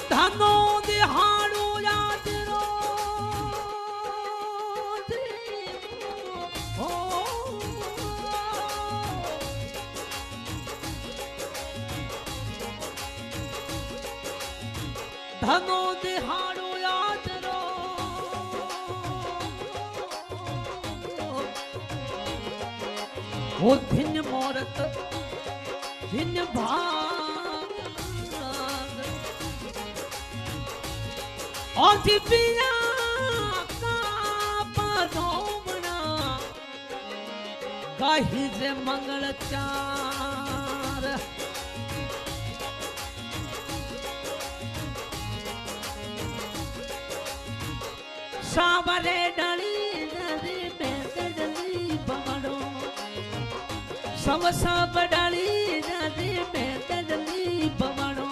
ધનો દિહાડો યાદ રો ધનો દિહાડો યાદ રો ઓ ધિન મોરત ધિન ભાગ ઓથી પિયા કા પરોમણા ગાહી જે મંગળ ચાર સાવરે ડળી નદી મેદડલી બમણો સવ સબ ડળી નદી મેદડલી બમણો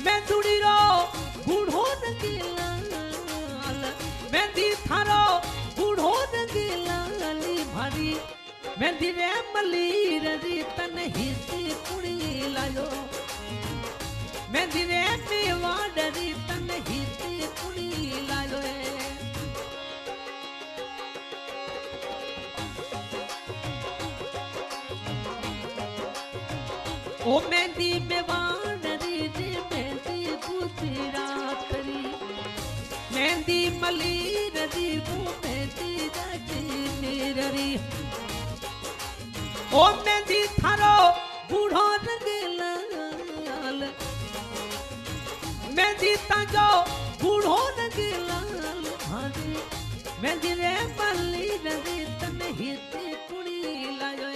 મેંદુડી રો ગુઢો નગીલાલ મેંદી થારો ગુઢો નગીલાલી ભારી મેંદી રે મલી રજી તન હિતી કુડી લાયો મેંદી રે મેવાડરી તન હિતી કુડી લાયો ઓ મેંદી મેવાડરી રે મેંદી ગુજરાતરી મેંદી મલી રજી વો મેંદી રાજી મેરરી ઓ મેંદી થારો બુઢો નગીલાલ મેંદી તાજો બુઢો નગીલાલ ભારી મેંદી રે મલી રજી તન હિતી કુડી લાયો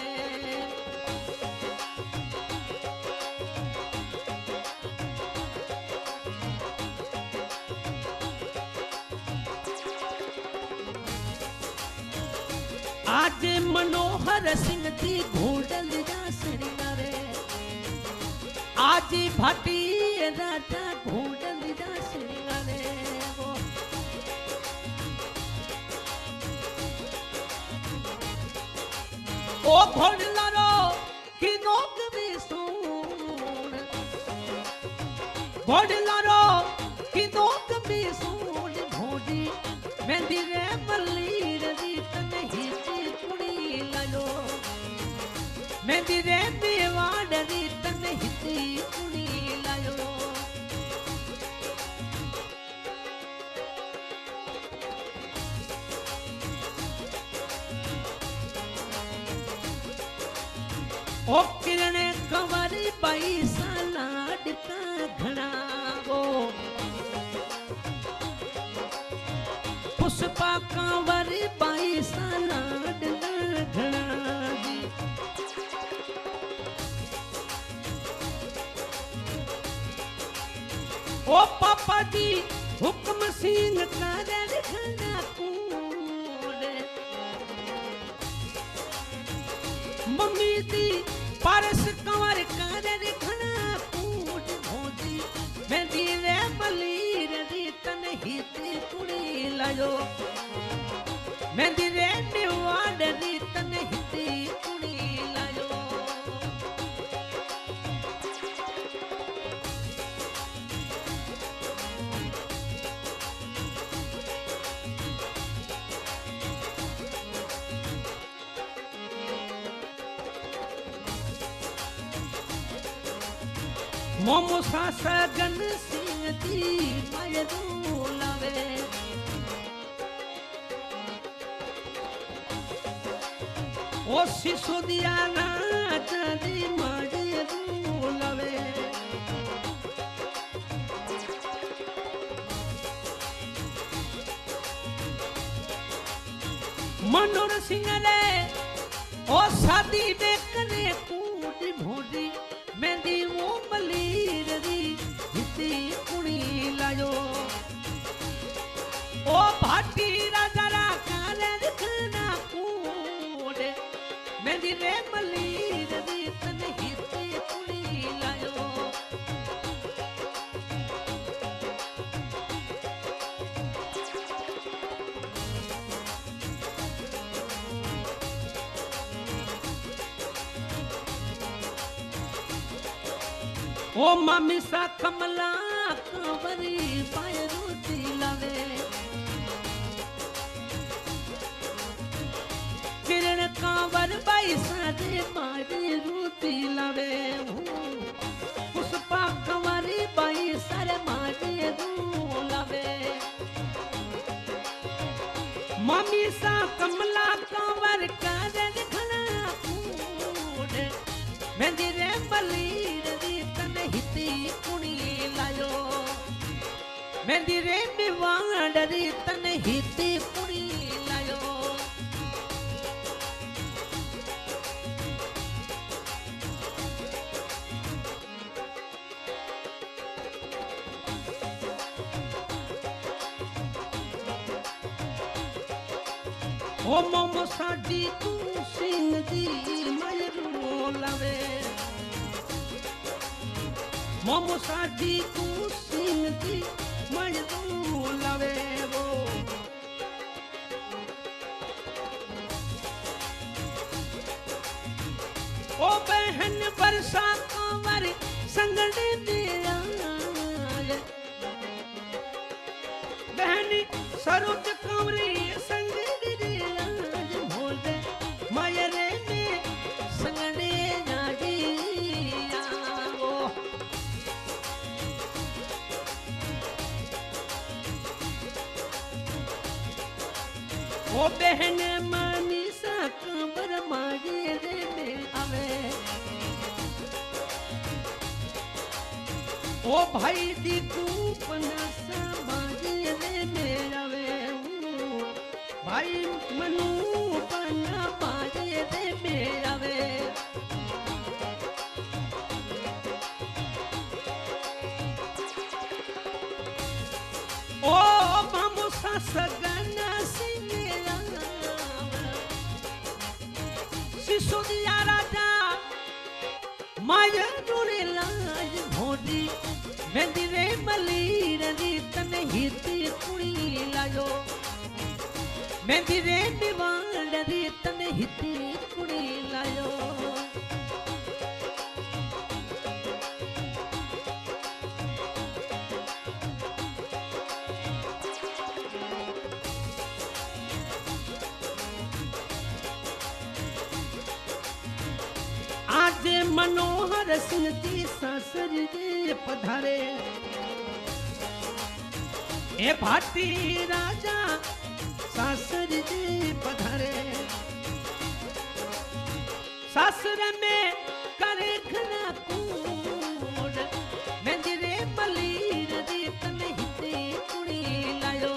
आज मनोहर सिंह जी घोड़ल जा रे आज भाटी राजा घोड़ल जा रे ओ घोड़ला रो कि नोक भी सोन घोड़ला रो कि नोक भी सोन घोड़ी मेहंदी रे मल्ली रजी तन हिती कुड़ी लालो मेहंदी रे मेवाडरी तन हिती कुड़ी लायो ओ किरण कंवरी पैसा लाडका घना गो पुष्पा कंवरी पैसा लाडका घना जी ओ पापा जी हुक्म सिंह कारण घना कूड़े मम्मी जी पारस कंवर कारण घना कूट भोजी मेहंदी रे मली रजी तन हिती कुड़ी लायो मेहंदी रे मेवाडरी तन हिती कुड़ी लायो मोमो सासा गन सिंह जी मायरू लावे ओ सिसोदिया राजा जी मायरू लावे मनोहर सिंह रे ओ शादी देखने कूट भोडी मेहंदी वो मली रजी हिती कुड़ी लायो ओ भाटी राजा रा काले रखना कूड़े मेहंदी रे मली रजी तन हिती कुड़ी लायो ओ मामी सा कमला कंवरी पाए रोटी लावे किरण कांवर बाई सारे मारे रोटी लावे पुष्पा कंवरी बाई सारे मारे रू लावे मामी सा कमला कंवर कारण खना कूड़ मेहंदी रे बलीर दी तन हिती कुणी लायो मेहंदी रे मिवाड़ दी तन हिती कुणी लायो ओ मोमो साडी तू सिंह दी मयरू लावे मोमो साडी तू सिंह दी मयरू लावे वो ओ बहन बरसा कंवर संगड़े दिया बहनी सरोज कंवरी संगड़े ओ बहन मानी सा कंवर मागे रे में आवे ओ भाई दी कूपना सा मागे रे में आवे भाई मनु पना मागे रे में आवे ओ मामू सा सगना सिसोदिया राजा माया डोरे लाज भोडी मेहंदी रे मलीर दी तन हिती कुड़ी लायो मेहंदी रे दीवार दी तन हिती कुड़ी लायो आज मनोहर सिंह जी सासर जे पधारे ए भाटी राजा सासर जे पधारे सासर में करे घना कूड़ मेहंदी रे मलीर दी तन हिते कुड़ी लायो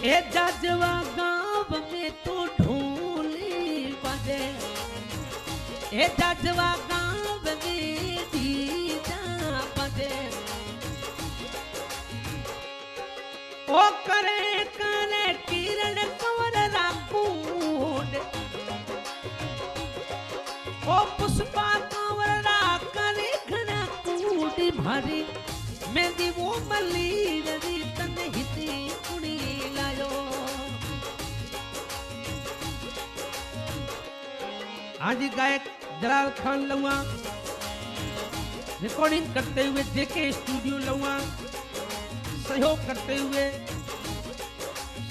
ए जाजवा गाँव में तो ढोली बजे ए जाजवा गाँव में डीजा बजे ओ करे करे किरण कंवर राकूड ओ पुष्पा कंवर रा करे घना कूड भारी मेहंदी वो मलीर दी तन हिती कुड़ी लायो आज गायक जलाल खान लुआ रिकॉर्डिंग करते हुए जेके स्टूडियो लुआ सहयोग करते हुए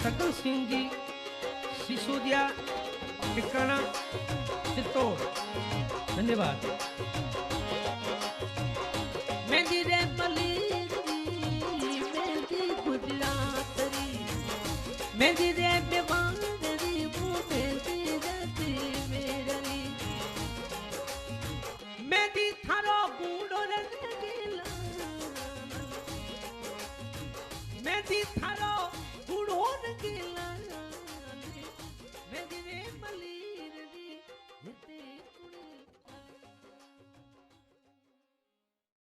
सकल सिंह जी सिसोदिया टिकाना चित्तौड़ धन्यवाद मेहंदी रे मलीर मेहंदी गुजरात री मेहंदी